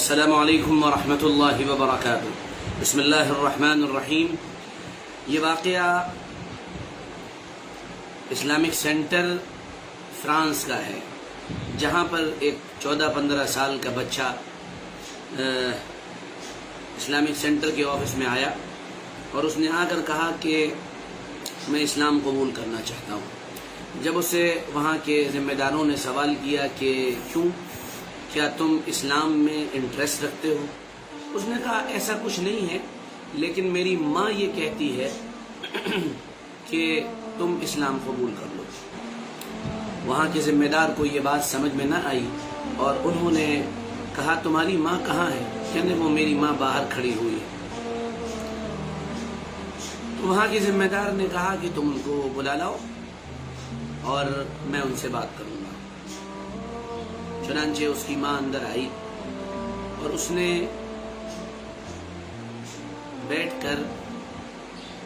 السلام علیکم ورحمۃ اللہ وبرکاتہ۔ بسم اللہ الرحمن الرحیم۔ یہ واقعہ اسلامک سینٹر فرانس کا ہے، جہاں پر ایک 14-15 سال کا بچہ اسلامک سینٹر کے آفس میں آیا اور اس نے آ کر کہا کہ میں اسلام قبول کرنا چاہتا ہوں۔ جب اسے وہاں کے ذمہ داروں نے سوال کیا کہ کیا تم اسلام میں انٹرسٹ رکھتے ہو، اس نے کہا ایسا کچھ نہیں ہے، لیکن میری ماں یہ کہتی ہے کہ تم اسلام قبول کر لو۔ وہاں کے ذمہ دار کو یہ بات سمجھ میں نہ آئی اور انہوں نے کہا تمہاری ماں کہاں ہے؟ کہنے وہ میری ماں باہر کھڑی ہوئی ہے۔ تو وہاں کے ذمہ دار نے کہا کہ تم ان کو بلا لاؤ اور میں ان سے بات کروں گا۔ چنانچہ اس کی ماں اندر آئی اور اس نے بیٹھ کر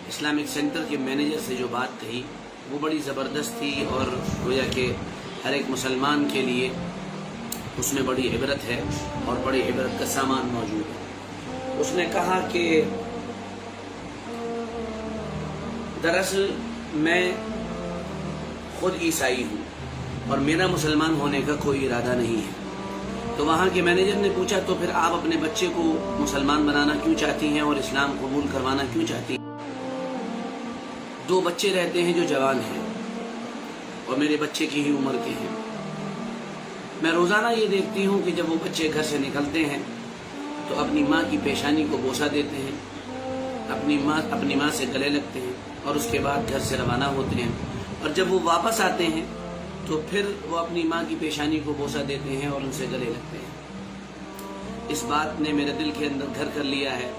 اسلامک سینٹر کے مینیجر سے جو بات کہی وہ بڑی زبردست تھی اور گویا کہ ہر ایک مسلمان کے لیے اس میں بڑی عبرت ہے اور بڑی عبرت کا سامان موجود ہے۔ اس نے کہا کہ دراصل میں خود عیسائی ہوں اور میرا مسلمان ہونے کا کوئی ارادہ نہیں ہے۔ تو وہاں کے مینیجر نے پوچھا تو پھر آپ اپنے بچے کو مسلمان بنانا کیوں چاہتی ہیں اور اسلام قبول کروانا کیوں چاہتی ہیں؟ 2 بچے رہتے ہیں جو جوان ہیں اور میرے بچے کی ہی عمر کے ہیں۔ میں روزانہ یہ دیکھتی ہوں کہ جب وہ بچے گھر سے نکلتے ہیں تو اپنی ماں کی پیشانی کو بوسہ دیتے ہیں، اپنی ماں سے گلے لگتے ہیں اور اس کے بعد گھر سے روانہ ہوتے ہیں، اور جب وہ واپس آتے ہیں تو پھر وہ اپنی ماں کی پیشانی کو بوسہ دیتے ہیں اور ان سے گلے لگتے ہیں۔ اس بات نے میرے دل کے اندر گھر کر لیا ہے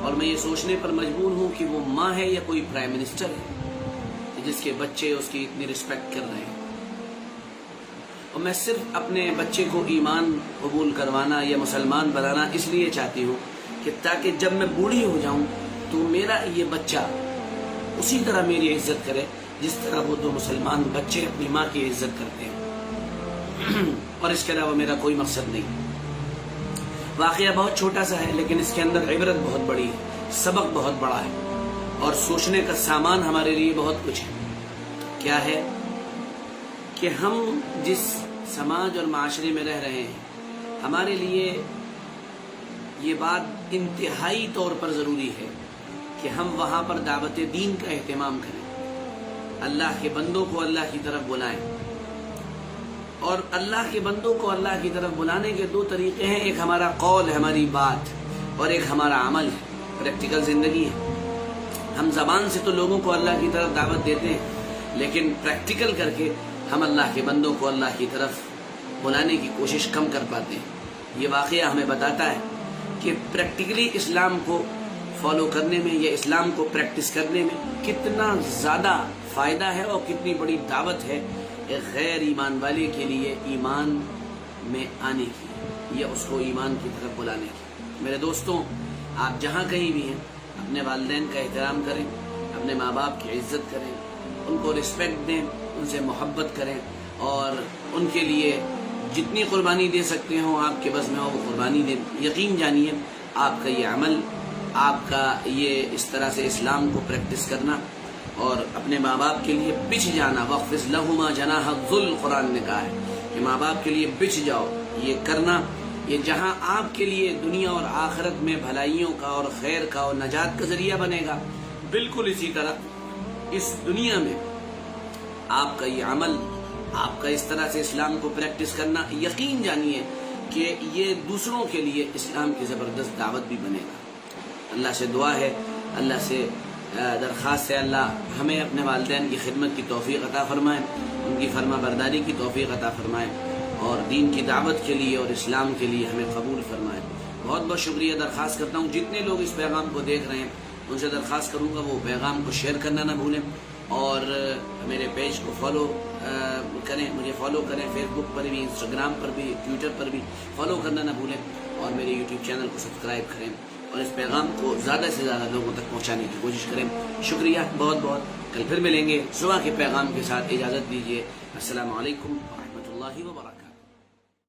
اور میں یہ سوچنے پر مجبور ہوں کہ وہ ماں ہے یا کوئی پرائم منسٹر ہے جس کے بچے اس کی اتنی رسپیکٹ کر رہے ہیں۔ اور میں صرف اپنے بچے کو ایمان قبول کروانا یا مسلمان بنانا اس لیے چاہتی ہوں کہ تاکہ جب میں بوڑھی ہو جاؤں تو میرا یہ بچہ اسی طرح میری عزت کرے جس طرح وہ 2 مسلمان بچے اپنی ماں کی عزت کرتے ہیں، اور اس کے علاوہ میرا کوئی مقصد نہیں۔ واقعہ بہت چھوٹا سا ہے لیکن اس کے اندر عبرت بہت بڑی ہے، سبق بہت بڑا ہے اور سوچنے کا سامان ہمارے لیے بہت کچھ ہے۔ کیا ہے کہ ہم جس سماج اور معاشرے میں رہ رہے ہیں، ہمارے لیے یہ بات انتہائی طور پر ضروری ہے کہ ہم وہاں پر دعوت دین کا اہتمام کریں، اللہ کے بندوں کو اللہ کی طرف بلائیں۔ اور اللہ کے بندوں کو اللہ کی طرف بلانے کے 2 طریقے ہیں، ایک ہمارا قول ہے، ہماری بات، اور ایک ہمارا عمل ہے، پریکٹیکل زندگی ہے۔ ہم زبان سے تو لوگوں کو اللہ کی طرف دعوت دیتے ہیں، لیکن پریکٹیکل کر کے ہم اللہ کے بندوں کو اللہ کی طرف بلانے کی کوشش کم کر پاتے ہیں۔ یہ واقعہ ہمیں بتاتا ہے کہ پریکٹیکلی اسلام کو فالو کرنے میں یا اسلام کو پریکٹس کرنے میں کتنا زیادہ فائدہ ہے اور کتنی بڑی دعوت ہے ایک غیر ایمان والے کے لیے ایمان میں آنے کی یا اس کو ایمان کی طرف بلانے کی۔ میرے دوستوں، آپ جہاں کہیں بھی ہیں اپنے والدین کا احترام کریں، اپنے ماں باپ کی عزت کریں، ان کو رسپیکٹ دیں، ان سے محبت کریں اور ان کے لیے جتنی قربانی دے سکتے ہوں آپ کے بس میں ہو وہ قربانی دیں۔ یقین جانیے آپ کا یہ عمل، آپ کا یہ اس طرح سے اسلام کو پریکٹس کرنا اور اپنے ماں باپ کے لیے بچ جانا، وَاخْفِضْ لَهُمَا جَنَاحَ الذُّلِّ، قرآن نے کہا ہے کہ ماں باپ کے لیے بچ جاؤ، یہ کرنا، یہ جہاں آپ کے لیے دنیا اور آخرت میں بھلائیوں کا اور خیر کا اور نجات کا ذریعہ بنے گا، بالکل اسی طرح اس دنیا میں آپ کا یہ عمل، آپ کا اس طرح سے اسلام کو پریکٹس کرنا، یقین جانیے کہ یہ دوسروں کے لیے اسلام کی زبردست دعوت بھی بنے گا۔ اللہ سے دعا ہے، اللہ سے درخواست ہے، اللہ ہمیں اپنے والدین کی خدمت کی توفیق عطا فرمائے، ان کی فرما برداری کی توفیق عطا فرمائے اور دین کی دعوت کے لیے اور اسلام کے لیے ہمیں قبول فرمائے۔ بہت بہت شکریہ درخواست کرتا ہوں جتنے لوگ اس پیغام کو دیکھ رہے ہیں، ان سے درخواست کروں گا وہ پیغام کو شیئر کرنا نہ بھولیں اور میرے پیج کو فالو کریں، مجھے فالو کریں، فیس بک پر بھی، انسٹاگرام پر بھی، ٹویٹر پر بھی فالو کرنا نہ بھولیں اور میرے یوٹیوب چینل کو سبسکرائب کریں اور اس پیغام کو زیادہ سے زیادہ لوگوں تک پہنچانے کی کوشش کریں۔ شکریہ بہت بہت۔ کل پھر ملیں گے صبح کے پیغام کے ساتھ، اجازت دیجیے۔ السلام علیکم ورحمۃ اللہ وبرکاتہ۔